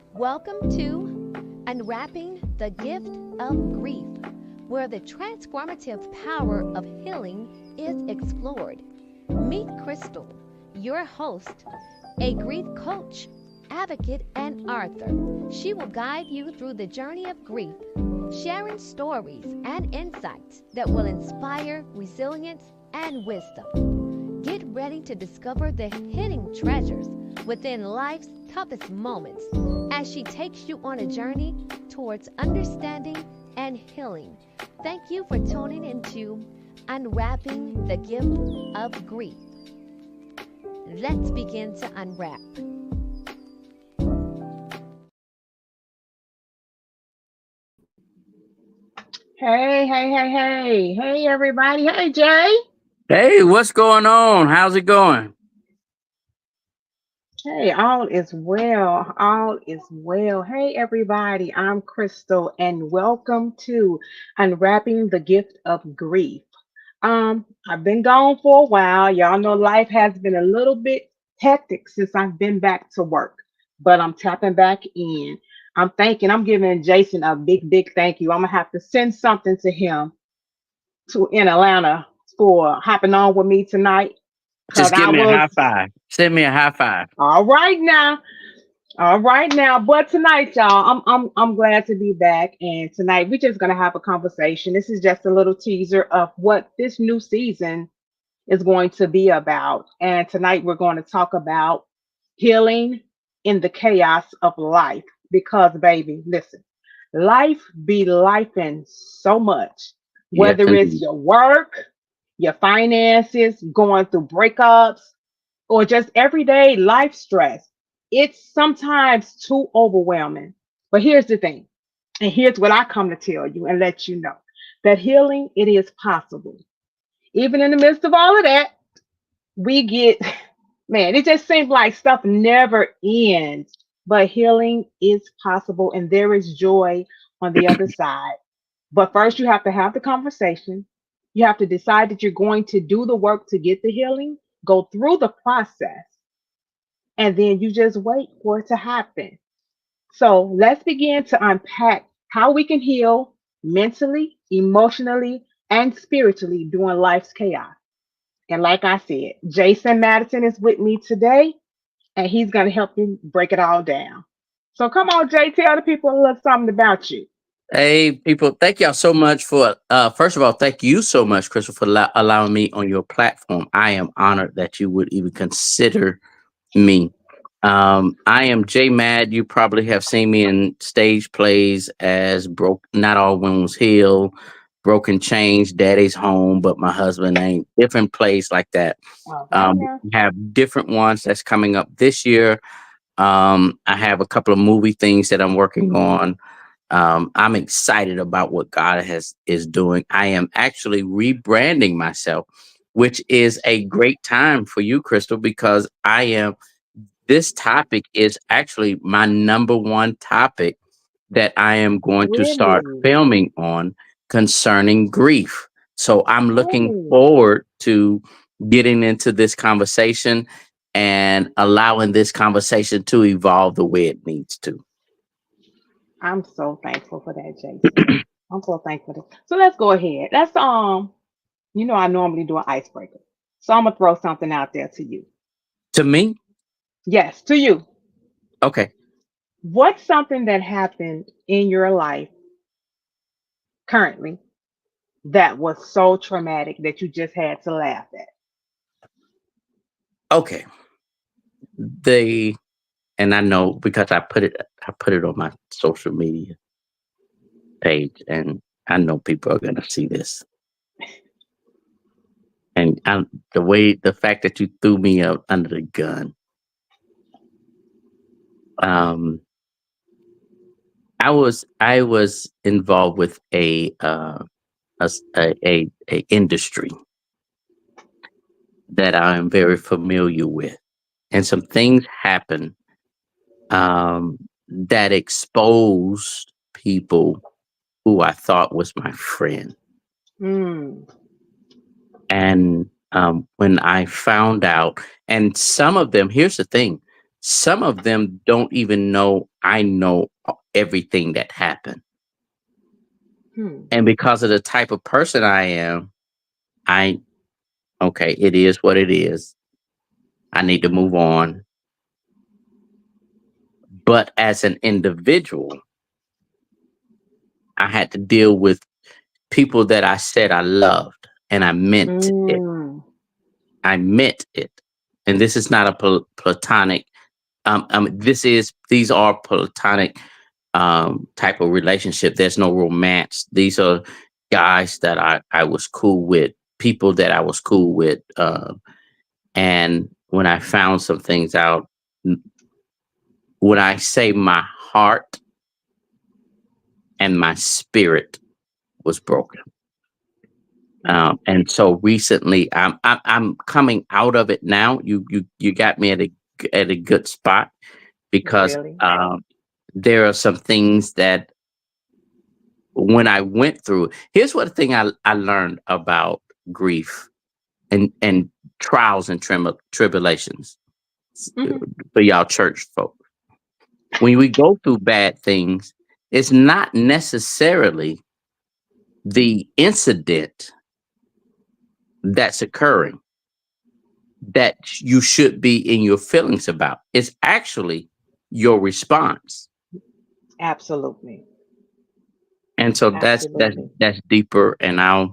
Welcome to Unwrapping the Gift of Grief, where the transformative power of healing is explored. Meet Crystal, your host, a grief coach, advocate, and author. She will guide you through the journey of grief, sharing stories and insights that will inspire resilience and wisdom. Get ready to discover the hidden treasures within life's toughest moments as she takes you on a journey towards understanding and healing. Thank you for tuning into Unwrapping the Gift of Grief. Let's begin to unwrap. Hey, everybody. Hey, Jay. Hey, what's going on? How's it going? Hey, all is well. All is well. Hey, everybody. I'm Crystal, and welcome to Unwrapping the Gift of Grief. I've been gone for a while. Y'all know life has been a little bit hectic since I've been back to work, but I'm tapping back in. I'm giving Jason a big thank you. I'm gonna have to send something to him to in Atlanta for hopping on with me tonight. Cause Just give I me a was high five. Send me a high five. all right now. All right now. But tonight, y'all, I'm glad to be back. And tonight we're just gonna have a conversation. This is just a little teaser of what this new season is going to be about. And tonight we're going to talk about healing in the chaos of life. Because baby, listen, life be lifing so much. Yes, Whether it's indeed. your work, your finances, going through breakups, or just everyday life stress. It's sometimes too overwhelming. But here's the thing, and here's what I come to tell you and let you know that healing, it is possible. Even in the midst of all of that, we get, man, it just seems like stuff never ends. But healing is possible, and there is joy on the other side. But first, you have to have the conversation. You have to decide that you're going to do the work to get the healing, go through the process, and then you just wait for it to happen. So let's begin to unpack how we can heal mentally, emotionally, and spiritually during life's chaos. And like I said, Jason Madison is with me today, and he's going to help me break it all down. So come on, Jay, tell the people a little something about you. Hey, people, thank y'all so much for, first of all, thank you so much, Crystal, for allowing me on your platform. I am honored that you would even consider me. I am Jay Mad. You probably have seen me in stage plays as Broke, Not All Wounds Heal, Broken Chains, Daddy's Home, but my husband ain't. Different plays like that. All right now. We have different ones that's coming up this year. I have a couple of movie things that I'm working on. I'm excited about what God is doing. I am actually rebranding myself, which is a great time for you, Crystal, because I am. This topic is actually my number one topic that I am going to start Really? filming on concerning grief. So I'm looking Oh, forward to getting into this conversation and allowing this conversation to evolve the way it needs to. I'm so thankful for that, Jason. I'm so thankful. So let's go ahead. I normally do an icebreaker. So I'm gonna throw something out there to you. To me, Yes, to you. okay. What's something that happened in your life currently that was so traumatic that you just had to laugh at? Okay. The and I know because I put it on my social media page, and I know people are gonna see this. And the fact that you threw me out under the gun. Um, I was involved with a industry that I am very familiar with, and some things happened that exposed people who I thought was my friend. Mm, And when I found out, and some of them, here's the thing, some of them don't even know I know everything that happened. Hmm. And because of the type of person I am, I, okay, it is what it is. I need to move on. But as an individual, I had to deal with people that I said I loved, and I meant it. Mm. I meant it. And this is not a platonic. These are platonic type of relationship. There's no romance. These are guys that I was cool with, people that I was cool with. And when I found some things out, when I say my heart and my spirit was broken. And so recently, I'm coming out of it now. You got me at a good spot because Really? there are some things that when I went through. Here's what thing I learned about grief and trials and tribulations Hmm. for y'all church folk. When we go through bad things, it's not necessarily the incident that's occurring that you should be in your feelings about. It's actually your response. Absolutely. And so Absolutely. that's deeper, and I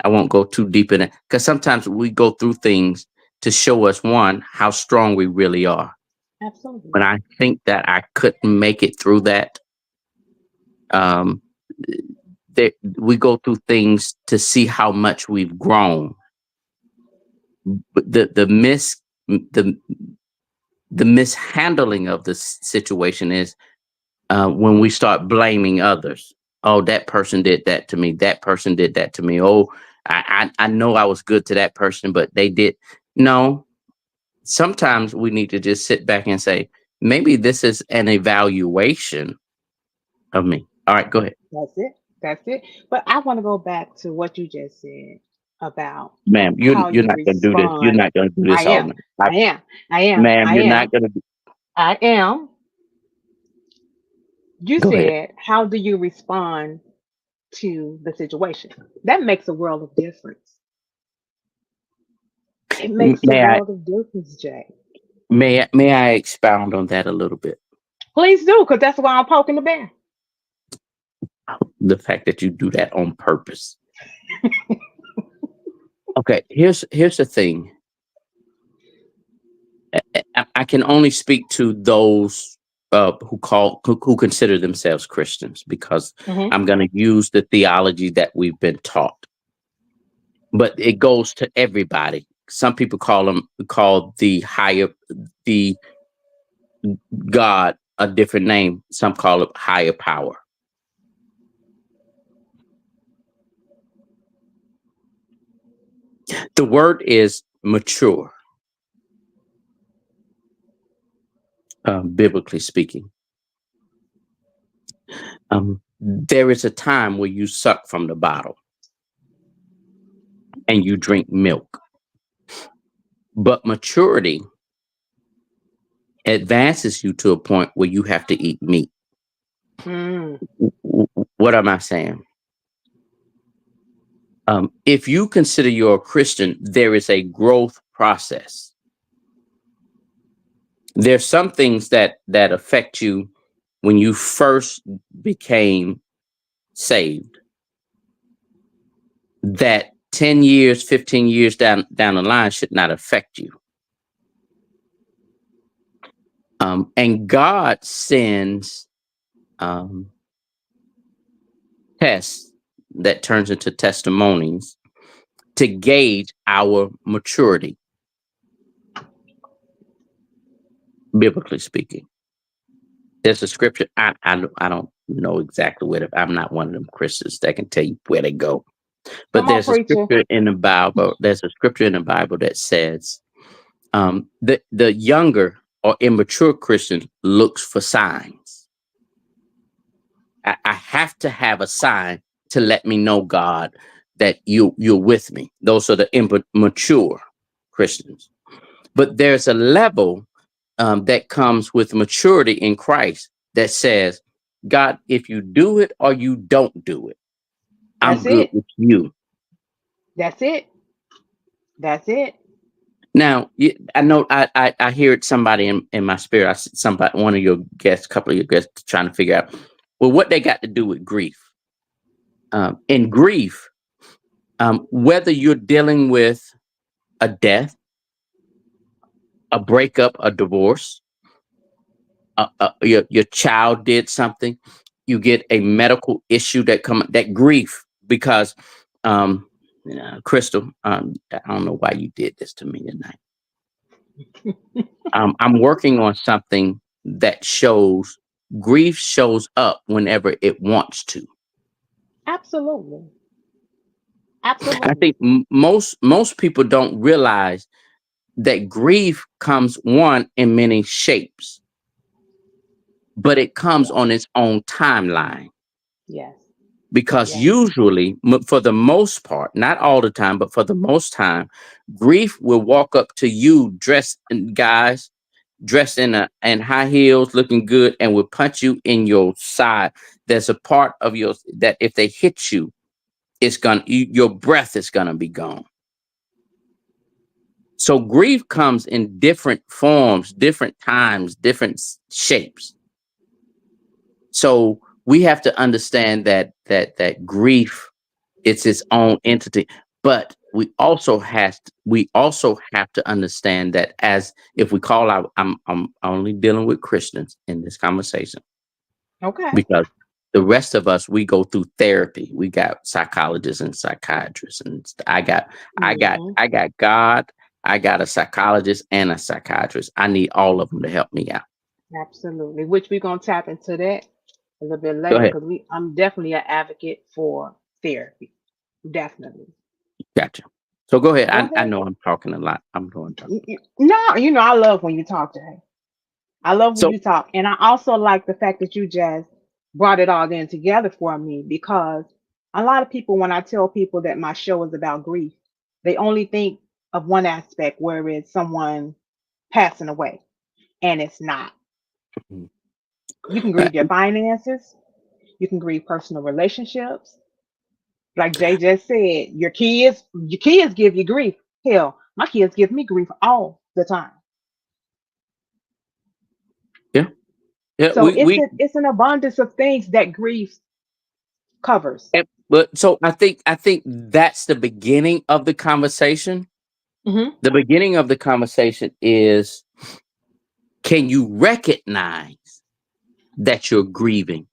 won't go too deep in it because sometimes we go through things to show us one how strong we really are. Absolutely. When I think that I couldn't make it through that, um, that we go through things to see how much we've grown. But the the mishandling of the situation is when we start blaming others. Oh, that person did that to me. That person did that to me. Oh, I know I was good to that person, but they did. No, sometimes we need to just sit back and say, maybe this is an evaluation of me. All right, go ahead, That's it. That's it. But I want to go back to what you just said about ma'am. how You're you not going to do this. You're respond. not going to do I this all am. night, I am. I am. ma'am. I You're am. not going to I am. You go ahead, said, how do you respond to the situation? That makes a world of difference. It makes a may I world of difference, Jay. may I expound on that a little bit? Please do, because that's why I'm poking the bear. The fact that you do that on purpose. Okay, here's the thing. I can only speak to those who consider themselves Christians because Hmm. I'm going to use the theology that we've been taught. But it goes to everybody. Some people call the God a different name. Some call it higher power. The word is mature, biblically speaking. There is a time where you suck from the bottle and you drink milk. But maturity advances you to a point where you have to eat meat. Mm. What am I saying? If you consider you're a Christian, there is a growth process. There's some things that affect you when you first became saved that 10 years, 15 years down the line should not affect you. And God sends um, tests that turns into testimonies to gauge our maturity, biblically speaking. There's a scripture. I don't know exactly where I'm not one of them Christians that can tell you where they go. But Come on, there's a preacher. scripture in the Bible. There's a scripture in the Bible that says the younger or immature Christian looks for signs. I have to have a sign to let me know, God, that you're with me. Those are the immature Christians. But there's a level that comes with maturity in Christ that says, God, if you do it or you don't do it, I'm That's good it. with you. That's it. That's it. Now, I know I hear it somebody in my spirit. Somebody, one of your guests, a couple of your guests, trying to figure out, well, what they got to do with grief. In grief, whether you're dealing with a death, a breakup, a divorce, your child did something, you get a medical issue that grief because, Crystal, I don't know why you did this to me tonight. I'm working on something that shows grief shows up whenever it wants to. Absolutely. I Absolutely. think most people don't realize that grief comes one in many shapes, but it comes Yes. on its own timeline. Yes. Because Yes. usually, for the most part, not all the time, but for the most time, grief will walk up to you dressed in high heels, looking good, and will punch you in your side. There's a part of your that if they hit you, your breath is gonna be gone. So grief comes in different forms, different times, different shapes. So we have to understand that grief, it's its own entity, but we also have to understand that, as if we call out, I'm only dealing with Christians in this conversation, Okay. because the rest of us, we go through therapy. We got psychologists and psychiatrists, and Hmm. I got God, I got a psychologist and a psychiatrist. I need all of them to help me out. Absolutely. Which we're gonna tap into that a little bit Go later ahead. because I'm definitely an advocate for therapy. Definitely. Gotcha. So go ahead. Go I ahead. know I'm talking a lot. I'm going to talk. No, I love when you talk, Jay. I love when So you talk. And I also like the fact that you just brought it all in together for me because a lot of people, when I tell people that my show is about grief, they only think of one aspect where it's someone passing away, and it's not. mhm. You can Uh, grieve your finances, you can grieve personal relationships. Like Jay just said, your kids give you grief. Hell, my kids give me grief all the time. yeah, yeah. So it's an abundance of things that grief covers. But so I think that's the beginning of the conversation. Hmm. The beginning of the conversation is, can you recognize that you're grieving?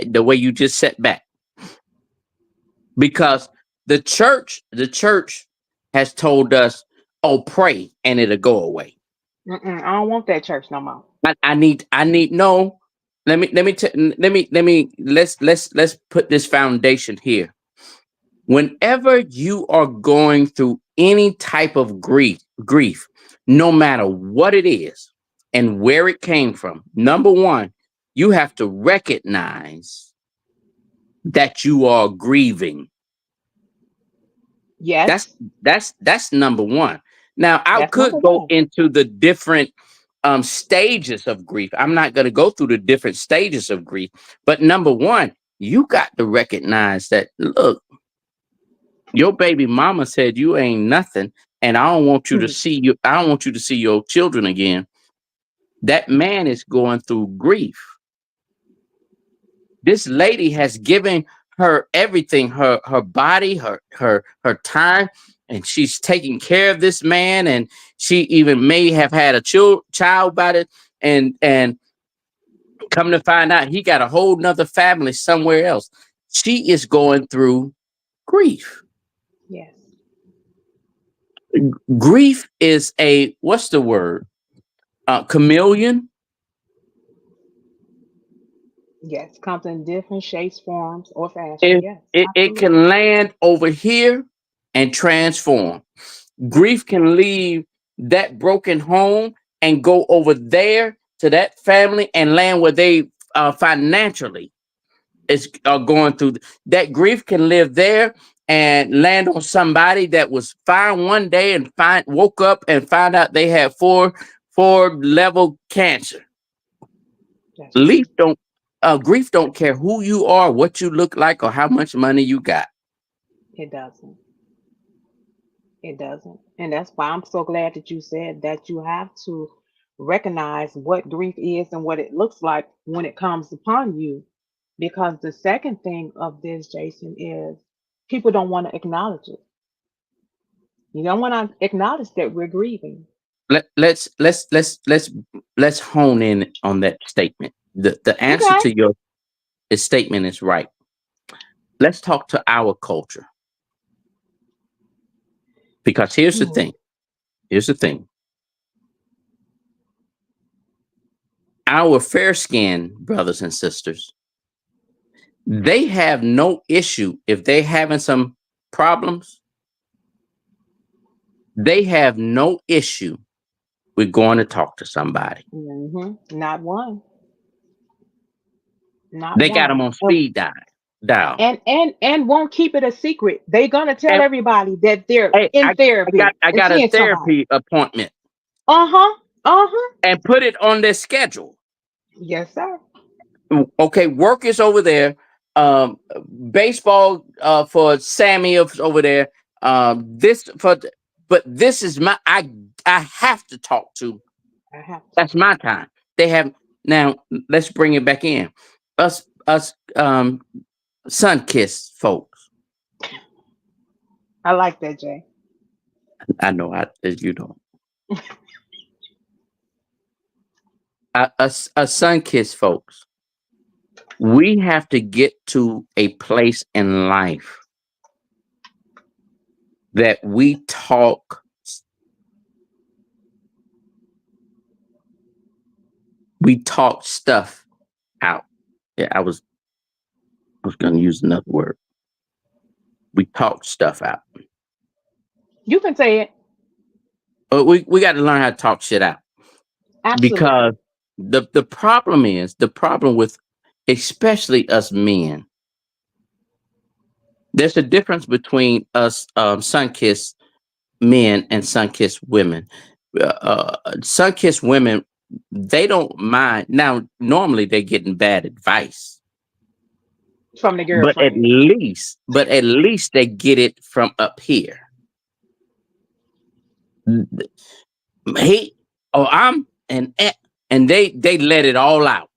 The way you just sat back, because the church has told us, oh, pray and it'll go away. I don't want that church no more. I need no. Let's put this foundation here. Whenever you are going through any type of grief, no matter what it is and where it came from, number one, you have to recognize that you are grieving. That's Yes, that's number one. Now, I that's number could go one. into the different stages of grief. I'm not going to go through the different stages of grief, but number one, you got to recognize that, look, your baby mama said you ain't nothing, and I don't want you to see your children again. That man is going through grief. This lady has given her everything, her body, her time, and she's taking care of this man, and she even may have had a child by it, and come to find out, he got a whole nother family somewhere else. She is going through grief. Yes, Grief is a, what's the word? Chameleon. yes. Comes in different shapes, forms, or fashion. It, Yes, it absolutely. can land over here and transform. Grief can leave that broken home and go over there to that family and land where they financially is going through. That grief can live there and land on somebody that was fine one day and woke up and find out they had 4 level cancer. That's true. Leaf don't Grief don't care who you are, what you look like, or how much money you got. It doesn't. It doesn't. And that's why I'm so glad that you said that you have to recognize what grief is and what it looks like when it comes upon you. Because the second thing of this, Jason, is people don't want to acknowledge it. You don't want to acknowledge that we're grieving. Let's hone in on that statement. The answer Okay. to your statement is right. Let's talk to our culture, because here's the Hmm. thing. Here's the thing. Our fair skinned brothers and sisters, they have no issue if they having some problems. They have no issue with going to talk to somebody. Not one. Not They got one. them on speed dial. And won't keep it a secret. They're gonna tell And, everybody that they're hey, in therapy I and got a seeing somebody. therapy appointment, Uh-huh. Uh-huh. and put it on their schedule. Yes, sir. Okay, work is over there. Um, Baseball for Sammy is over there. This for, but this is my I have to talk to. I have to. That's my time. They have now. Let's bring it back in. Us sun kiss folks. I like that, Jay. I know you don't. Us sun kiss folks. We have to get to a place in life that we talk stuff out. Yeah, I was gonna use another word. We talk stuff out. You can say it. But we got to learn how to talk shit out, because Absolutely. the problem with especially us men. There's a difference between us sun-kissed men and sun-kissed women. Sun-kissed women, they don't mind. Now, normally they're getting bad advice, From the but girlfriend. at least they get it from up here. He or I'm and they let it all out.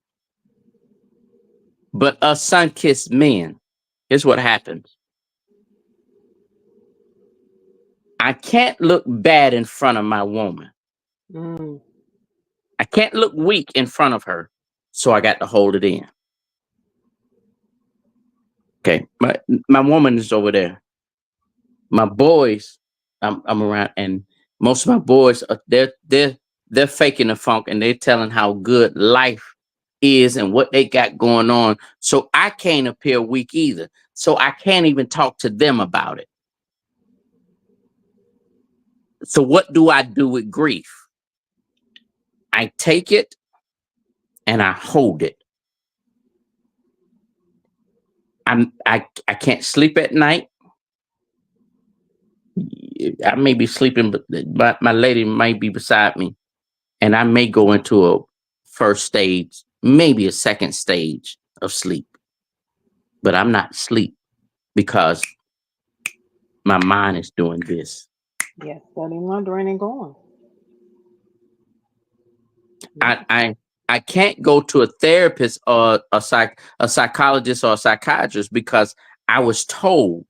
But us sun-kissed men, here's what happens. I can't look bad in front of my woman. Mm. I can't look weak in front of her. So I got to hold it in. Okay. My woman is over there. My boys, I'm around, and most of my boys are they're faking the funk, and they're telling how good life is and what they got going on. So I can't appear weak either. So I can't even talk to them about it. So what do I do with grief? I take it and I hold it. I can't sleep at night. I may be sleeping, but my lady might be beside me, and I may go into a first stage, maybe a second stage of sleep, but I'm not asleep because my mind is doing this. Yes, studying, wondering, and going. Yeah. I can't go to a therapist or a psychologist or a psychiatrist because I was told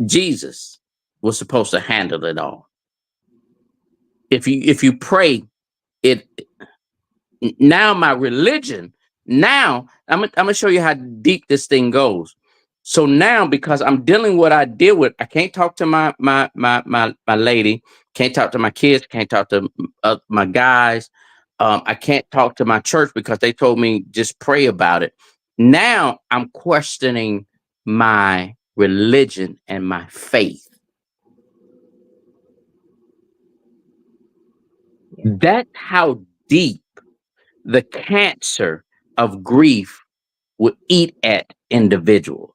Jesus was supposed to handle it all. If you pray it, now my religion, now I'm gonna show you how deep this thing goes. So now, because I'm dealing with what I deal with, I can't talk to my lady, can't talk to my kids, can't talk to my guys. I can't talk to my church because they told me just pray about it. Now I'm questioning my religion and my faith. Yeah. That's how deep the cancer of grief will eat at individual.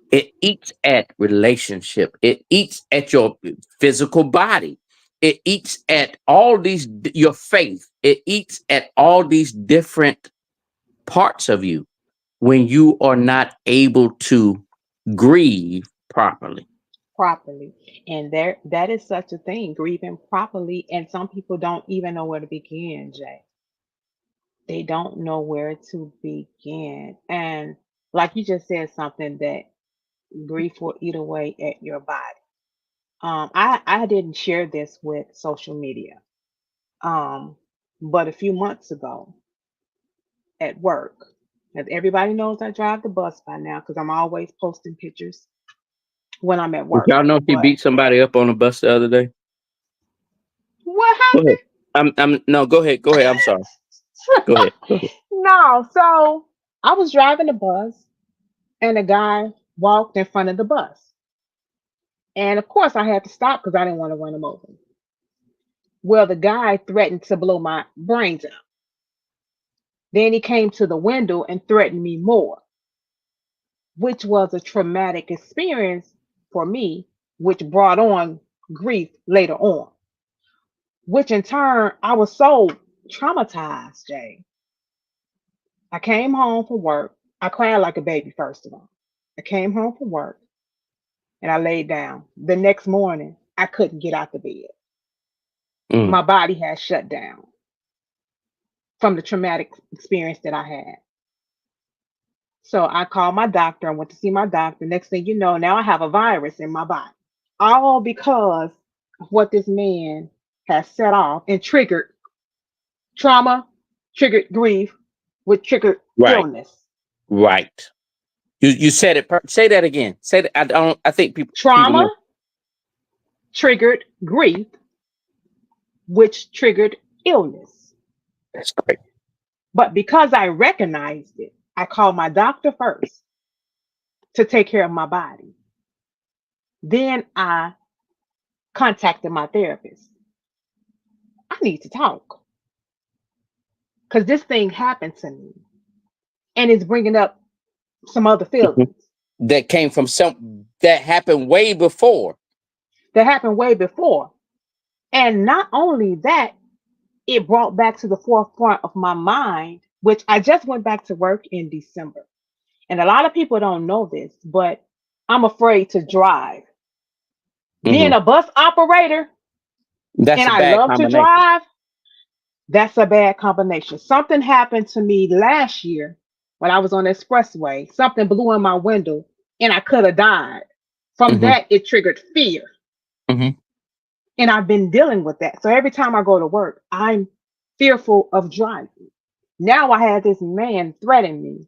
It eats at relationship. It eats at your physical body. it eats at all these, your faith, it eats at all these different parts of you when you are not able to grieve properly. Properly. And there that is such a thing, grieving properly. And some people don't even know where to begin, Jay. They don't know where to begin. And like you just said, something that grief will eat away at your body. I didn't share this with social media. Um, but a few months ago at work, as everybody knows, I drive the bus by now because I'm always posting pictures when I'm at Did work. y'all know she But beat somebody up on the bus the other day? what Go ahead. happened? I'm no, go ahead. Go ahead. I'm sorry. Go ahead. Go ahead. No, so I was driving the bus and a guy walked in front of the bus. And of course, I had to stop because I didn't want to run him over. Well, the guy threatened to blow my brains out. Then he came to the window and threatened me more, which was a traumatic experience for me, which brought on grief later on, which in turn, I was so traumatized, Jay. I came home from work. I cried like a baby, first of all. I came home from work and I laid down. The next morning, I couldn't get out the bed. Mm, My body had shut down from the traumatic experience that I had. So I called my doctor. I went to see my doctor. Next thing you know, now I have a virus in my body. All because of what this man has set off and triggered trauma, triggered grief, which triggered right. illness. Right. You said it. Say that again. Say that. I don't. I think people Trauma miss. triggered grief, which triggered illness. That's great. But because I recognized it, I called my doctor first to take care of my body. Then I contacted my therapist. I need to talk because this thing happened to me and it's bringing up some other Mhm. feelings That came from some that happened way before. that happened way before. And not only that, it brought back to the forefront of my mind, which I just went back to work in December. And a lot of people don't know this, but I'm afraid to drive. Being Hmm. a bus operator, That's and a I bad love to combination. drive, that's a bad combination. Something happened to me last year when I was on the expressway. Something blew in my window and I could have died. From Hmm. that, it triggered fear. Hmm. And I've been dealing with that. So every time I go to work, I'm fearful of driving. Now I had this man threaten me.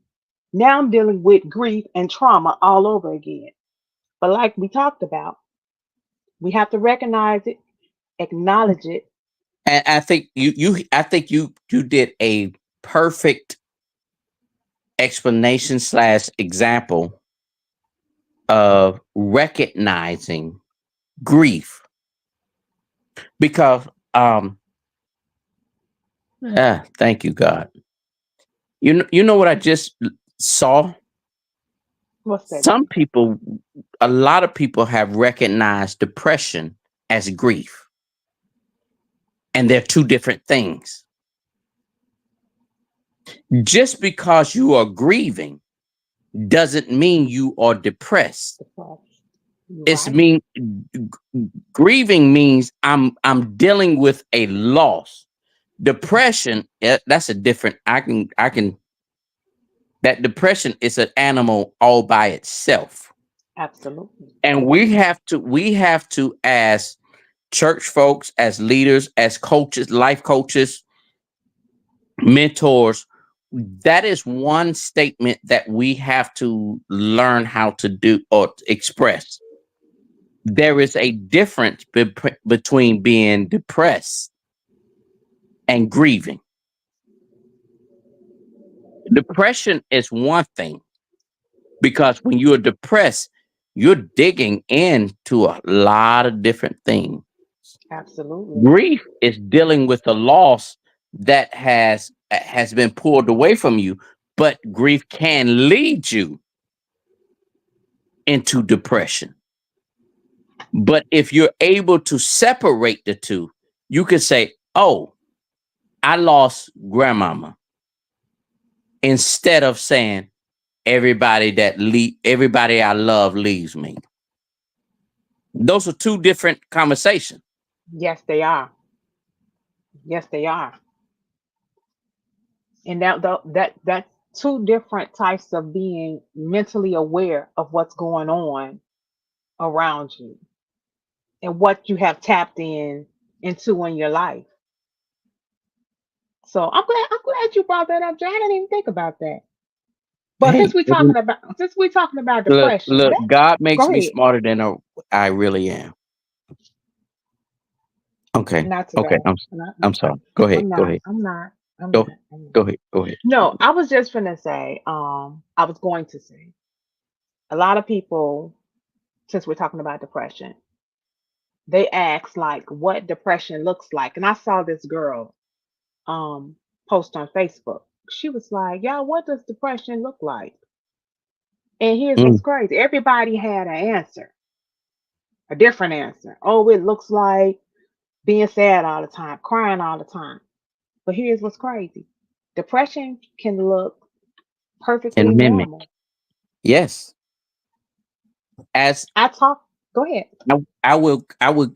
Now I'm dealing with grief and trauma all over again. But like we talked about, we have to recognize it, acknowledge it. And I think I think you did a perfect explanation slash example of recognizing grief because thank you God. You know what I just saw. What's that, Some Jay? people, a lot of people have recognized depression as grief, and they're two different things. Just because you are grieving doesn't mean you are depressed. The cross. You It's right. mean grieving means I'm dealing with a loss. Depression, that's a different. I can that depression is an animal all by itself, Absolutely. and we have to as church folks, as leaders, as coaches, life coaches, mentors, that is one statement that we have to learn how to do or express. There is a difference between being depressed and grieving. Depression is one thing because when you're depressed, you're digging into a lot of different things. Absolutely. Grief is dealing with the loss that has been pulled away from you, but grief can lead you into depression. But if you're able to separate the two, you could say, "Oh, I lost grandmama," instead of saying, everybody I love leaves me." Those are two different conversations. Yes, they are. Yes, they are. And that's two different types of being mentally aware of what's going on around you and what you have tapped into in your life. So I'm glad you brought that up, Jay. I didn't even think about that. But Hey, since we're talking about look, depression, look, God makes go me ahead. smarter than I really am. Okay, Not okay, today. Not, I'm sorry. Go ahead, I'm go not. ahead, I'm not. I'm go, not. I'm not. go ahead, go ahead. No, I was just gonna say, I was going to say, a lot of people, since we're talking about depression, they ask like what depression looks like. And I saw this girl um post on Facebook. She was like, "Y'all, what does depression look like?" And here's what's Mm, crazy. Everybody had an answer, a different answer. Oh, it looks like being sad all the time, crying all the time. But here's what's crazy. Depression can look perfectly can mimic. normal. Yes, as I talk, go ahead. I will.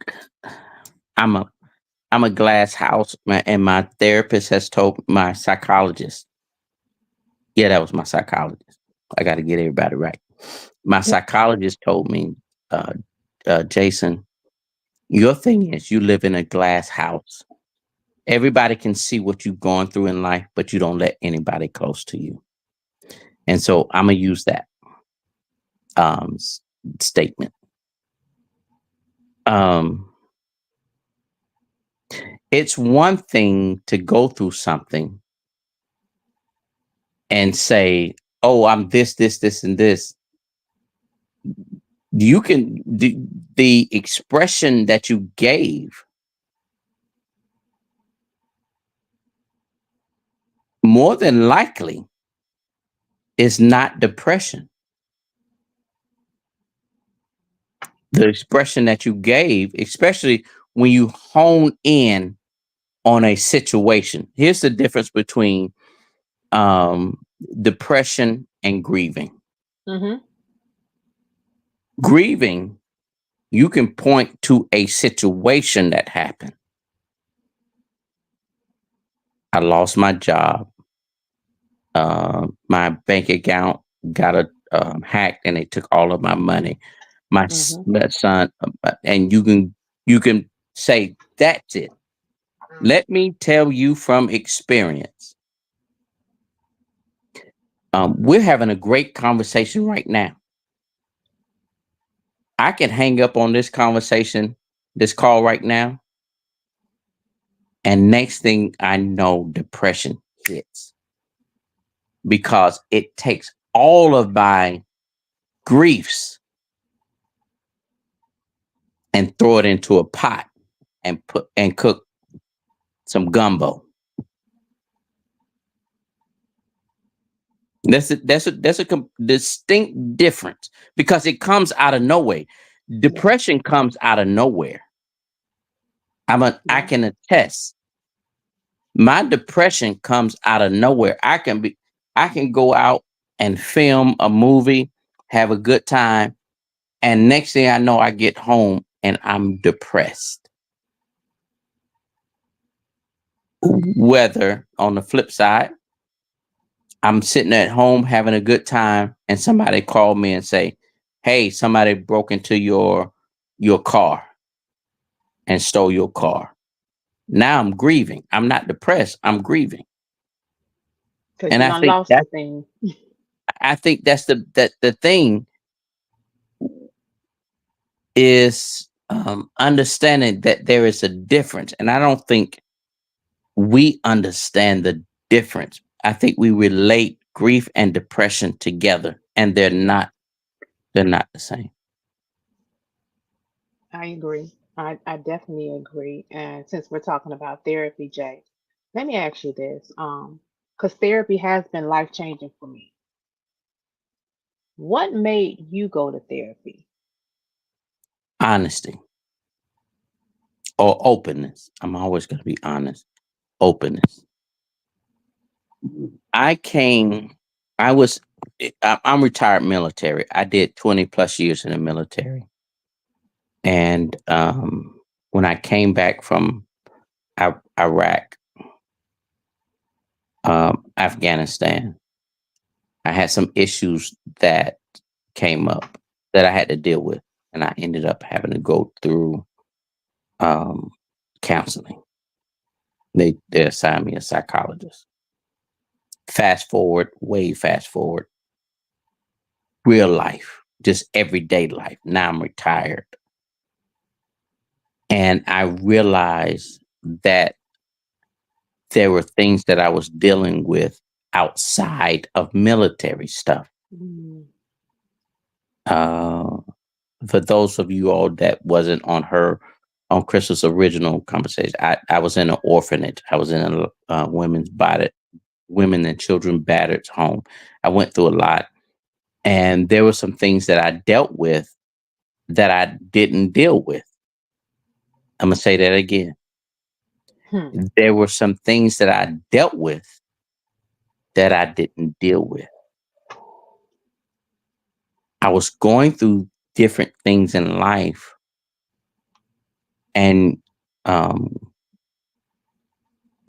I'm a I'm a glass house, and my therapist has told my psychologist. Yeah, that was my psychologist. I got to get everybody right. My psychologist told me, uh, Jason, your thing is you live in a glass house. Everybody can see what you've gone through in life, but you don't let anybody close to you. And so I'm gonna use that um, s- statement. Um, it's one thing to go through something and say, "Oh, I'm this, this, this, and this." You can the expression that you gave more than likely is not depression. The expression that you gave, especially when you hone in on a situation. Here's the difference between um, depression and grieving. Mm-hmm. Grieving, you can point to a situation that happened. I lost my job. My bank account got hacked, and they took all of my money. Mm-hmm. My son, and you can say that's it. Let me tell you from experience. We're having a great conversation right now. I can hang up on this conversation, this call right now, and next thing I know, depression hits because it takes all of my griefs and throw it into a pot and cook some gumbo. That's a distinct difference because it comes out of nowhere. Yeah. Depression comes out of nowhere. I Yeah. can attest. My depression comes out of nowhere. I can go out and film a movie, have a good time, and next thing I know, I get home and I'm depressed. Whether on the flip side, I'm sitting at home having a good time, and somebody called me and say, "Hey, somebody broke into your car and stole your car." Now I'm grieving. I'm not depressed. I'm grieving, Because and you I done think lost the that thing. I think that's the thing is understanding that there is a difference, and I don't think we understand the difference. I think we relate grief and depression together, and they're not the same. I agree. I definitely agree. And since we're talking about therapy, Jay, let me ask you this. Because therapy has been life changing for me. What made you go to therapy? Honesty or openness. I'm always going to be honest. Openness. I came, I was, I'm retired military. I did 20 plus years in the military. And when I came back from Iraq, Afghanistan, I had some issues that came up that I had to deal with. And I ended up having to go through um, counseling. They assigned me a psychologist. Fast forward, way fast forward, real life, just everyday life. Now I'm retired. And I realized that there were things that I was dealing with outside of military stuff. Mm. Uh, for those of you all that wasn't on Crystal's original conversation, I was in an orphanage. I was in a women and children battered home. I went through a lot, and there were some things that I dealt with that I didn't deal with. I'm gonna say that again. Hmm. There were some things that I dealt with that I didn't deal with. I was going through different things in life, and um,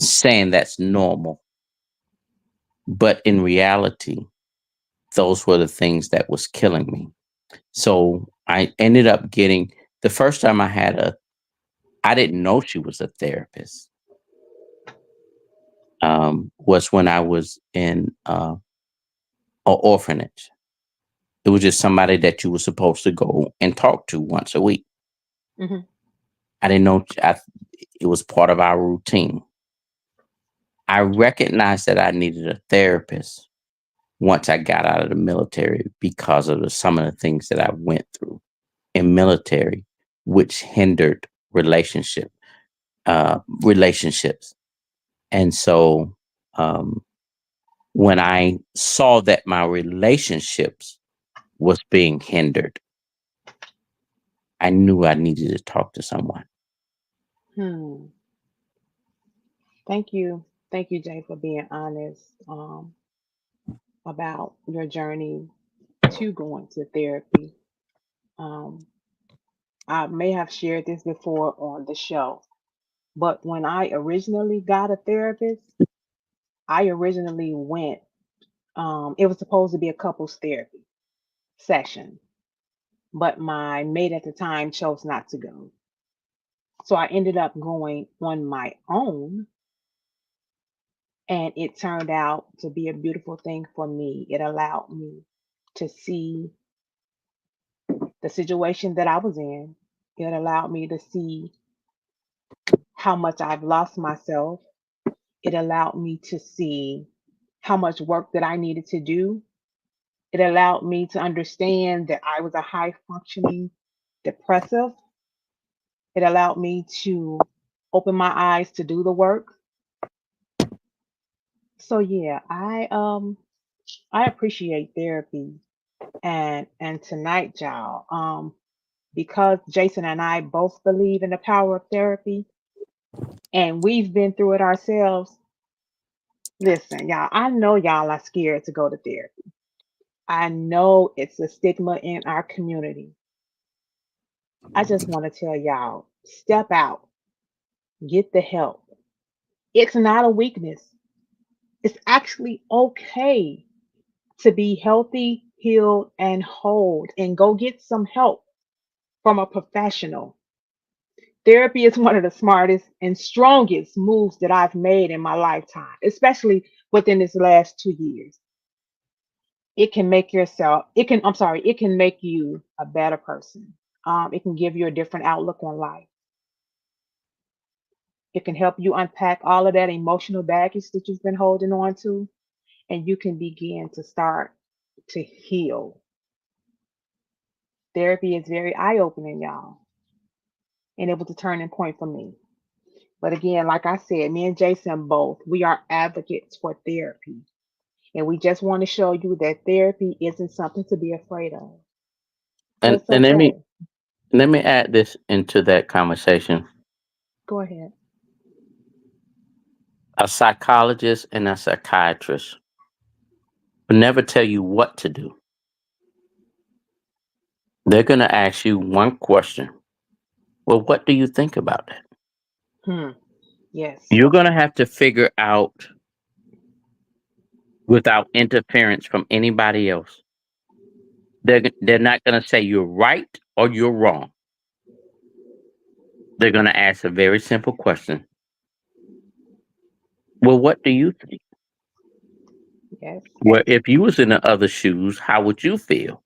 saying that's normal, but in reality, those were the things that was killing me. So I ended up getting the first time I didn't know she was a therapist. Was when I was in an orphanage. It was just somebody that you were supposed to go and talk to once a week. Hmm. I didn't know it was part of our routine. I recognized that I needed a therapist once I got out of the military because of some of the things that I went through in military, which hindered relationships. And so, when I saw that my relationships was being hindered, I knew I needed to talk to someone. Hmm. Thank you, Jay, for being honest about your journey to going to therapy. Um, I may have shared this before on the show, but when I originally got a therapist, I originally went. It was supposed to be a couples therapy session, but my mate at the time chose not to go. So I ended up going on my own, and it turned out to be a beautiful thing for me. It allowed me to see the situation that I was in. It allowed me to see how much I've lost myself. It allowed me to see how much work that I needed to do. It allowed me to understand that I was a high functioning depressive. It allowed me to open my eyes to do the work. So yeah, I appreciate therapy, and tonight, y'all, because Jason and I both believe in the power of therapy and we've been through it ourselves. Listen, y'all, I know y'all are scared to go to therapy. I know it's a stigma in our community. I just want to tell y'all, step out, get the help. It's not a weakness. It's actually okay to be healthy, healed, and whole, and go get some help from a professional. Therapy is one of the smartest and strongest moves that I've made in my lifetime, especially within this last 2 years. It can make yourself, it can, I'm sorry, it can make you a better person. It can give you a different outlook on life. It can help you unpack all of that emotional baggage that you've been holding on to, and you can begin to start to heal. Therapy is very eye opening, y'all, and it was a turning point for me. But again, like I said, me and Jason both, we are advocates for therapy. And we just want to show you that therapy isn't something to be afraid of. And It's and let me okay. Let me add this into that conversation. Go ahead. A psychologist and a psychiatrist will never tell you what to do. They're going to ask you one question. Well, what do you think about that? Hmm. Yes. You're going to have to figure out without interference from anybody else. They're not going to say you're right or you're wrong. They're going to ask a very simple question. Well, what do you think? Yes. Well, if you was in the other shoes, how would you feel?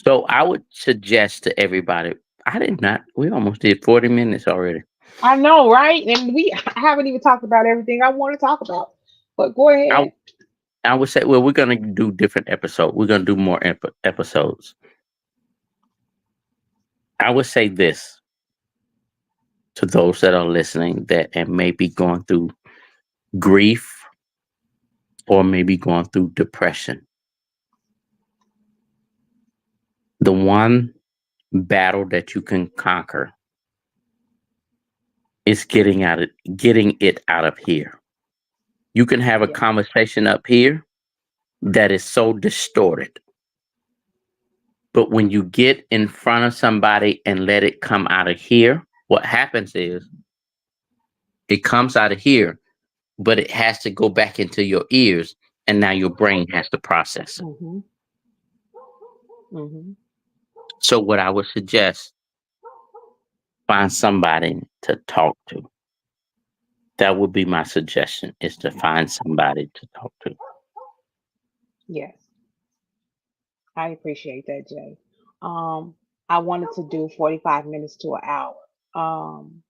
So I would suggest to everybody. I did not. We almost did 40 minutes already. I know, right? And we haven't even talked about everything I want to talk about. But go I ahead. I would say, well, we're gonna do different episodes. We're gonna do more episodes. I would say this to those that are listening that and maybe going through grief or maybe going through depression. The one battle that you can conquer is getting it out of here. You can have a Yes. conversation up here that is so distorted. But when you get in front of somebody and let it come out of here, what happens is it comes out of here, but it has to go back into your ears. And now your brain has to process it. Mm-hmm. Mm-hmm. So, what I would suggest, find somebody to talk to. That would be my suggestion, is to find somebody to talk to. Yes. I appreciate that, Jay. Um, I wanted to do 45 minutes to an hour. Um,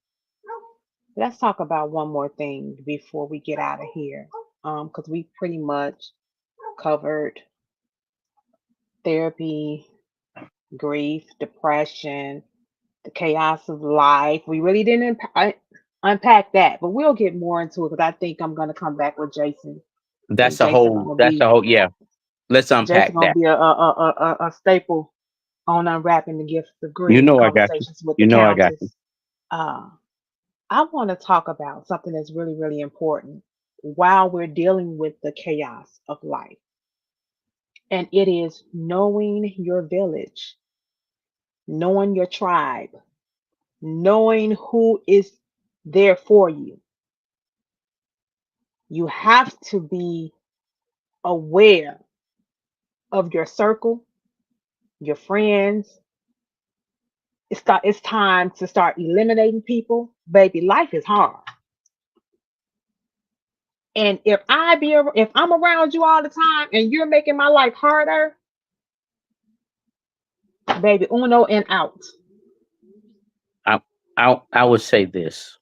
let's talk about one more thing before we get out of here. Because we pretty much covered therapy, grief, depression, the chaos of life. We really didn't unpack that, but we'll get more into it because I think I'm going to come back with Jason, and That's a whole, yeah. Let's Jason unpack gonna that. be a staple on unwrapping the gift of You grief know I got you. conversations with You the know I got you. Countess. Uh, I want to talk about something that's really, really important while we're dealing with the chaos of life, and it is knowing your village, knowing your tribe, knowing who is there for you. You have to be aware of your circle, your friends. It's time to start eliminating people. Baby, life is hard. And if I'm around you all the time and you're making my life harder, baby, uno and out. I, I would say this.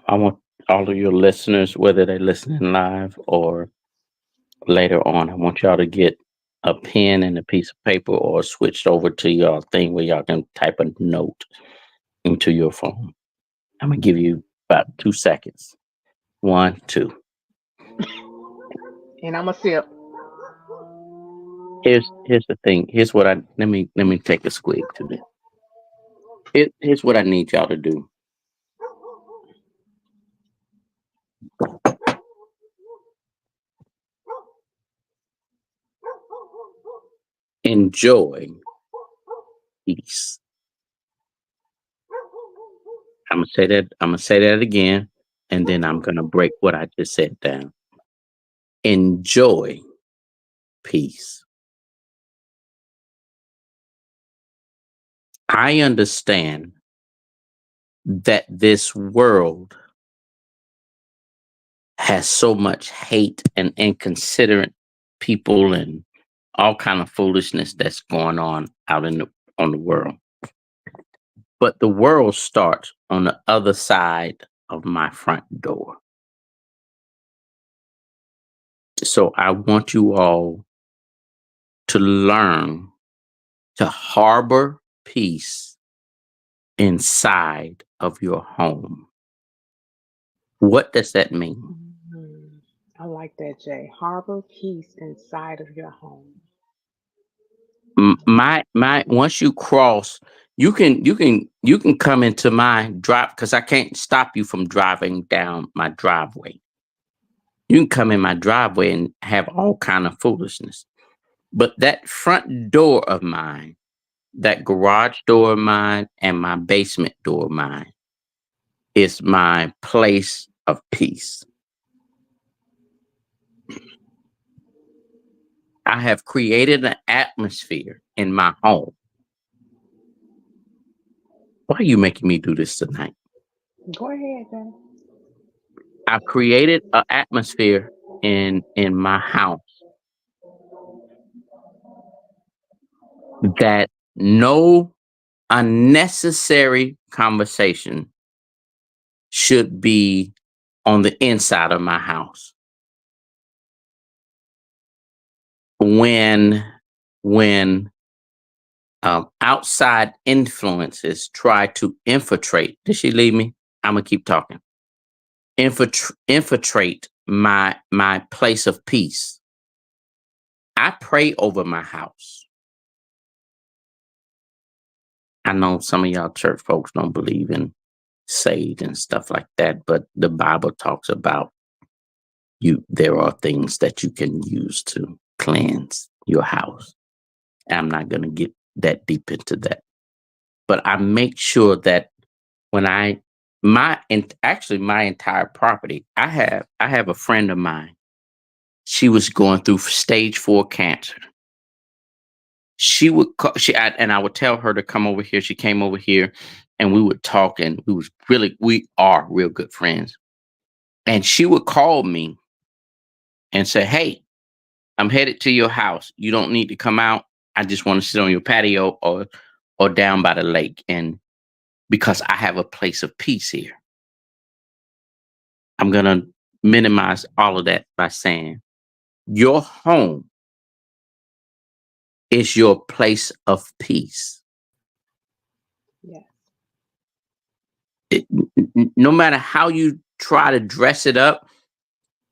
I want all of your listeners, whether they're listening live or later on, I want y'all to get a pen and a piece of paper or switched over to your thing where y'all can type a note into your phone. I'm gonna give you about 2 seconds. One, two. And I'm a sip. Here's the thing. Here's what I let me take a squeak to this. Here's what I need y'all to do. Enjoy peace. I'm gonna say that again, and then I'm gonna break what I just said down. Enjoy peace. I understand that this world has so much hate and inconsiderate people and all kind of foolishness that's going on out on the world. But the world starts on the other side of my front door. So I want you all to learn to harbor peace inside of your home. What does that mean? Mhm. I like that, Jay. Harbor peace inside of your home. My once you cross, you can come into my drive because I can't stop you from driving down my driveway. You can come in my driveway and have all kind of foolishness. But that front door of mine, that garage door of mine, and my basement door of mine is my place of peace. I have created an atmosphere in my home. Why are you making me do this tonight? Go ahead, then. I've created an atmosphere in my house that no unnecessary conversation should be on the inside of my house. When outside influences try to infiltrate, did she leave me? I'm gonna keep talking. Infiltrate my place of peace. I pray over my house. I know some of y'all church folks don't believe in saved and stuff like that, but the Bible talks about there are things that you can use to cleanse your house. I'm not going to get that deep into that, but I make sure that when actually my entire property, I have a friend of mine. She was going through stage 4 cancer. She would call, and I would tell her to come over here. She came over here and we would talk, and we are real good friends. And she would call me and say, "Hey, I'm headed to your house. You don't need to come out. I just want to sit on your patio or down by the lake." And because I have a place of peace here, I'm going to minimize all of that by saying your home is your place of peace. Yes. No matter how you try to dress it up,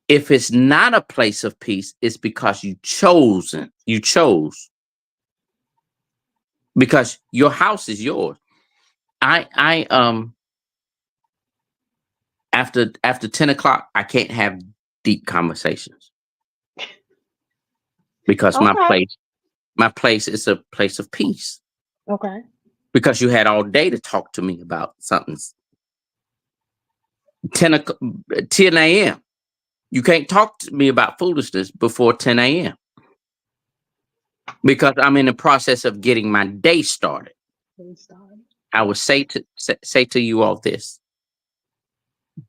if it's not a place of peace, it's because you chose, because your house is yours. I after 10 o'clock, I can't have deep conversations because Okay. my place is a place of peace, Okay. because you had all day to talk to me about something. 10 a.m. You can't talk to me about foolishness before 10 a.m. because I'm in the process of getting my day started. Please start. I would say to you all this: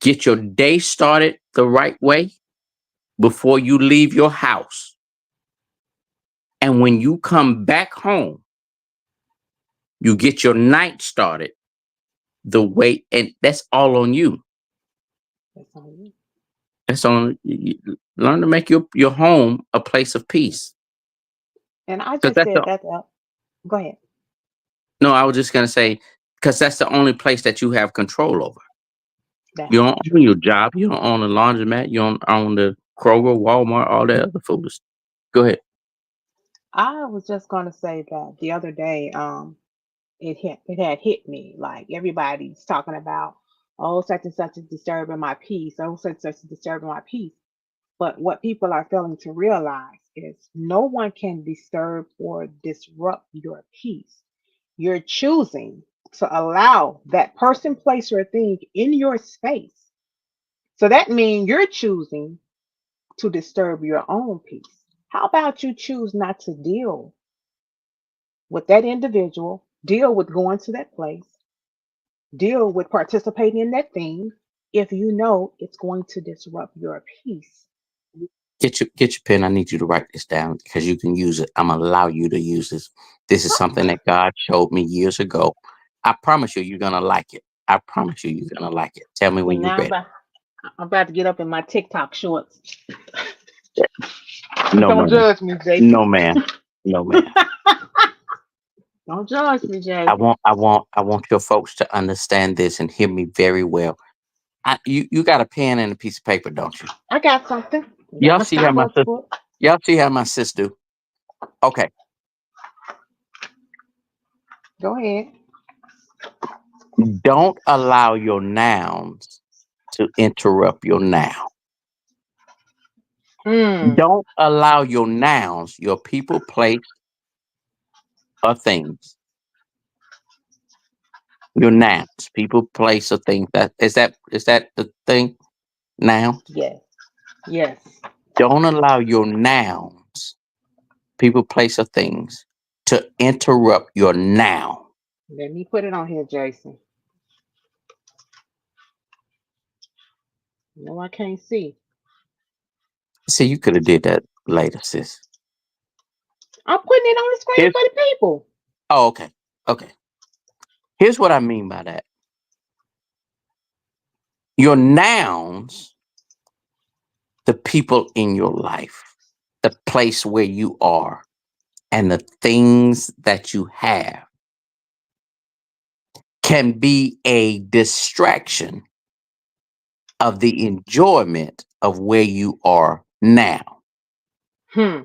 get your day started the right way before you leave your house. And when you come back home, you get your night started the way, and that's all on you. That's on you. That's on learn to make your home a place of peace. And I Because just said that. Go ahead. no, I was just gonna say, because that's the only place that you have control over. That's You so don't true. own your job, you don't own the laundromat, you don't own the Kroger, Walmart, all that other foolishness. Go ahead. I was just going to say that the other day, it had hit me like everybody's talking about, oh, such and such is disturbing my peace, oh, such and such is disturbing my peace. But what people are failing to realize is no one can disturb or disrupt your peace. You're choosing to allow that person, place, or thing in your space. So that means you're choosing to disturb your own peace. How about you choose not to deal with that individual, deal with going to that place, deal with participating in that thing if you know it's going to disrupt your peace? Get your pen. I need you to write this down because you can use it. I'm gonna allow you to use this. This is something that God showed me years ago. I promise you, you're gonna like it. I promise you, you're gonna like it. Tell me See, when you're now ready. I'm about to get up in my TikTok shorts. No, Don't man. judge me, Jay. No, man. No, man. Don't judge me, I Jay. want, I want, I want your folks to understand this and hear me very well. You got a pen and a piece of paper, don't you? I got something. Got Y'all my see how my Starbucks sister, book. y'all see how my sis do? Okay. Go ahead. Don't allow your nouns to interrupt your now. Mm. Don't allow your nouns, your people, place, or things. Your nouns, people, place, or things. That is that the thing? Nouns. Yes. Yes. Don't allow your nouns, people, place, or things to interrupt your now. Let me put it on here, Jason. No, I can't see. See, you could have did that later, sis. I'm putting it on the screen Here's for the people. oh, okay. Okay. Here's what I mean by that. Your nouns, the people in your life, the place where you are, and the things that you have can be a distraction of the enjoyment of where you are now. Hmm.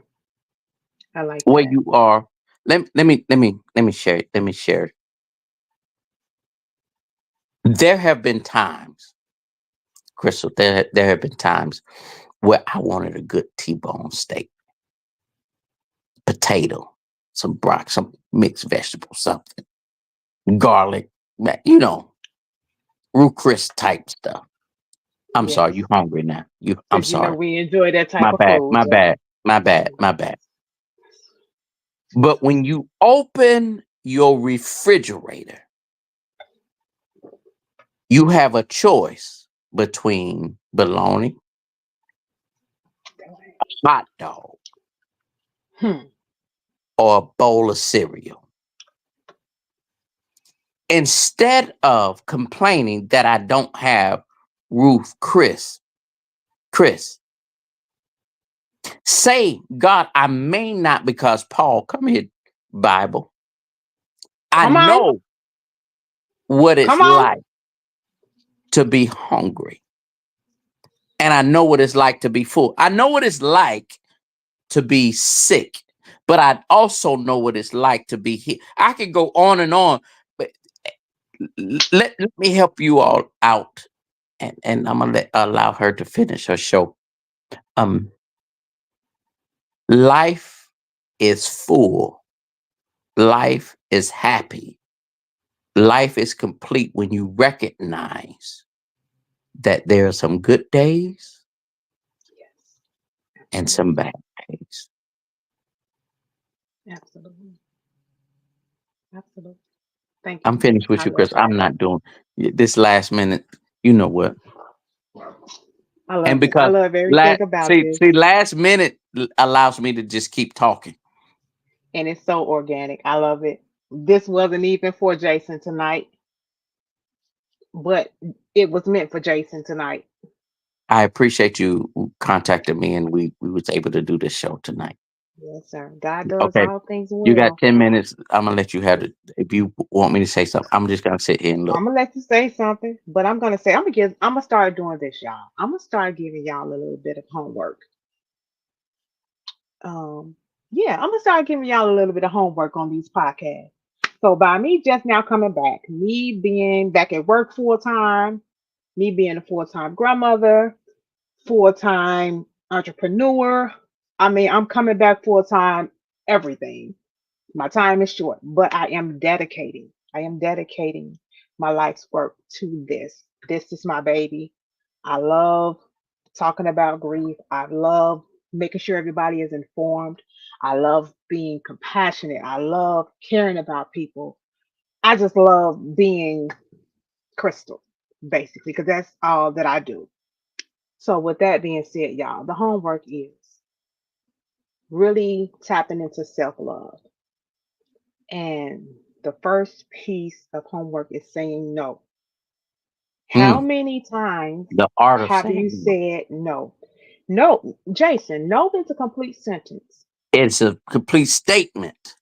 I like Where that. you are. Let me share it. Let me share it. There have been times, Crystal, there have been times where I wanted a good T-bone steak, potato, some broccoli, some mixed vegetables, something, garlic, you know, Ruth Chris type stuff. I'm sorry, Yes. you hungry now. I'm Because sorry. we enjoy that My type of bad, food, my Jay. bad, my bad, my bad. But when you open your refrigerator, you have a choice between bologna, hot dog, Hmm. or a bowl of cereal. Instead of complaining that I don't have Ruth Chris, say, God, I may not, because Paul, come here, Bible. I Come on. know what it's Come on. like to be hungry. And I know what it's like to be full. I know what it's like to be sick, but I also know what it's like to be here. I could go on and on, but let me help you all out. And I'm gonna allow her to finish her show. Um, life is full. Life is happy. Life is complete when you recognize that there are some good days Yes. and some Absolutely. bad days. Absolutely. Absolutely. Thank I'm you. finished with I you, Chris. love I'm that. not doing this last minute. You know what? I And love it. I because love everything about this. see, last minute allows me to just keep talking. And it's so organic. I love it. This wasn't even for Jason tonight, but it was meant for Jason tonight. I appreciate you contacting me, and we was able to do this show tonight. Yes, sir. God does Okay, all things you got well. 10 minutes. I'm gonna let you have it. If you want me to say something, I'm just gonna sit here and look. I'm gonna let you say something, but I'm gonna start doing this, y'all. I'm gonna start giving y'all a little bit of homework. Um, yeah, I'm gonna start giving y'all a little bit of homework on these podcasts. So by me just now coming back, me being back at work full time, me being a full time grandmother, full time entrepreneur. I mean, I'm coming back full time everything. My time is short, but I am dedicating. I am dedicating my life's work to this. This is my baby. I love talking about grief. I love making sure everybody is informed. I love being compassionate. I love caring about people. I just love being Crystal, basically, because that's all that I do. So, with that being said, y'all, the homework is really tapping into self love. And the first piece of homework is saying no. How Mm, many times the art of have you saying no. said no? No, Jason, no is a complete sentence. It's a complete statement.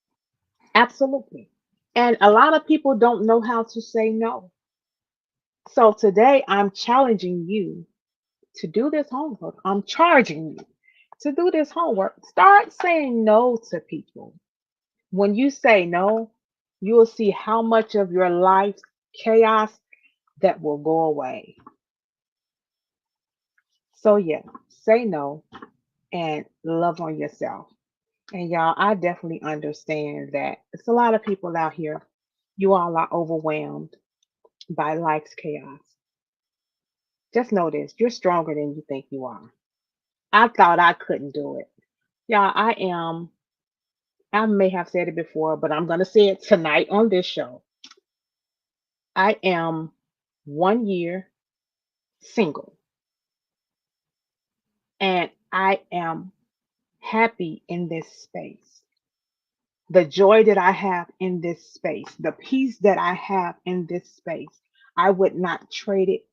Absolutely. And a lot of people don't know how to say no. So today I'm challenging you to do this homework. I'm charging you to do this homework. Start saying no to people. When you say no, You will see how much of your life's chaos that will go away. So, yeah, say no and love on yourself. And y'all, I definitely understand that it's a lot of people out here. You all are overwhelmed by life's chaos. Just know this, you're stronger than you think you are. I thought I couldn't do it. Y'all, I may have said it before, but I'm going to say it tonight on this show. I am 1 year single and I am happy in this space. The joy that I have in this space, the peace that I have in this space, I would not trade it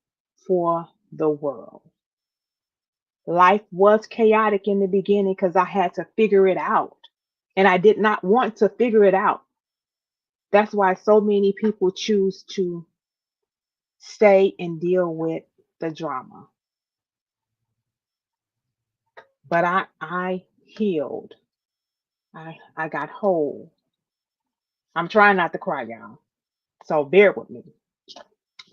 for the world. Life was chaotic in the beginning because I had to figure it out. And I did not want to figure it out. That's why so many people choose to stay and deal with the drama. But I healed. I got whole. I'm trying not to cry, y'all. So bear with me.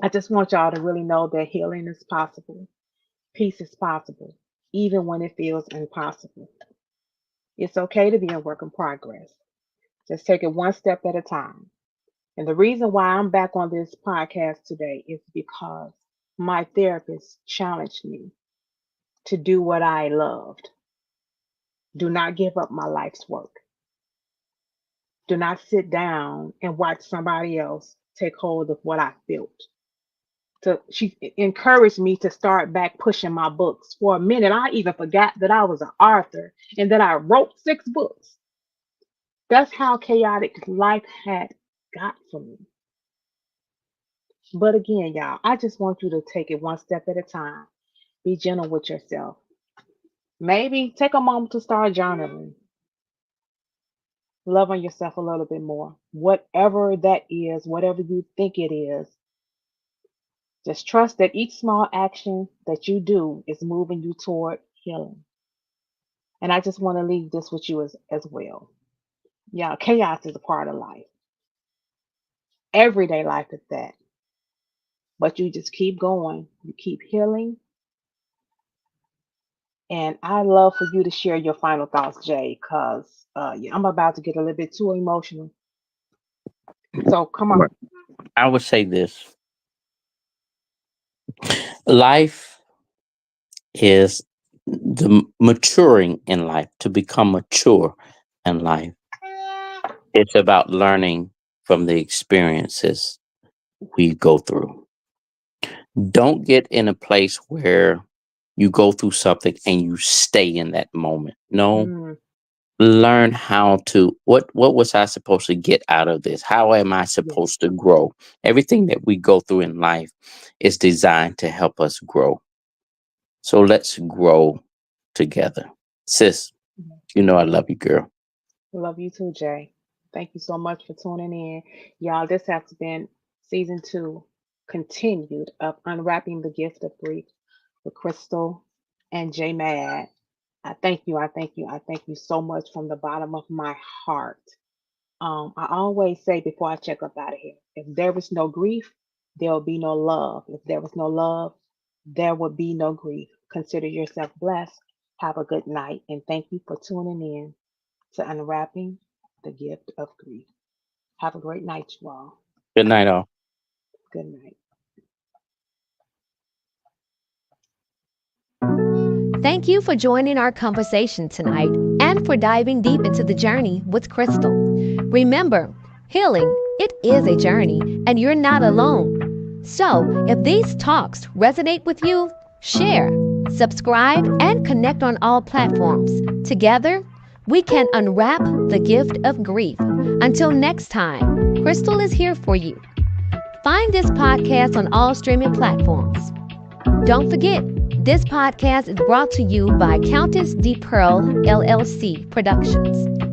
I just want y'all to really know that healing is possible. Peace is possible, even when it feels impossible. It's okay to be a work in progress. Just take it one step at a time. And the reason why I'm back on this podcast today is because my therapist challenged me to do what I loved. Do not give up my life's work. Do not sit down and watch somebody else take hold of what I built. She encouraged me to start back pushing my books. For a minute, I even forgot that I was an author and that I wrote 6 books. That's how chaotic life had got for me. But again, y'all, I just want you to take it one step at a time. Be gentle with yourself. Maybe take a moment to start journaling. Love on yourself a little bit more. Whatever that is, whatever you think it is, just trust that each small action that you do is moving you toward healing. And I just want to leave this with you as well. Yeah, chaos is a part of life. Everyday life is that. But you just keep going. You keep healing. And I love for you to share your final thoughts, Jay, because yeah, I'm about to get a little bit too emotional. So come on. Right. I would say this: life is maturing in life. To become mature in life, it's about learning from the experiences we go through. Don't get in a place where you go through something and you stay in that moment. No, Mm, learn how to what was I supposed to get out of this? How am I yes. supposed to grow? Everything that we go through in life is designed to help us grow. So let's grow together. Sis, Mhm. you know I love you, girl. Love you too, Jay. Thank you so much for tuning in. Y'all, this has been season 2, continued of Unwrapping the Gift of Grief with Crystal and Jay Mad. I thank you. I thank you. I thank you so much from the bottom of my heart. I always say before I check up out of here, if there is no grief, there will be no love. If there was no love, there would be no grief. Consider yourself blessed. Have a good night. And thank you for tuning in to Unwrapping the Gift of Grief. Have a great night, you all. Good night, all. Good night. Thank you for joining our conversation tonight and for diving deep into the journey with Crystal. Remember, healing, it is a journey, and you're not alone. So, if these talks resonate with you, share, subscribe, and connect on all platforms. Together, we can unwrap the gift of grief. Until next time, Crystal is here for you. Find this podcast on all streaming platforms. Don't forget, this podcast is brought to you by Countess D. Pearl LLC Productions.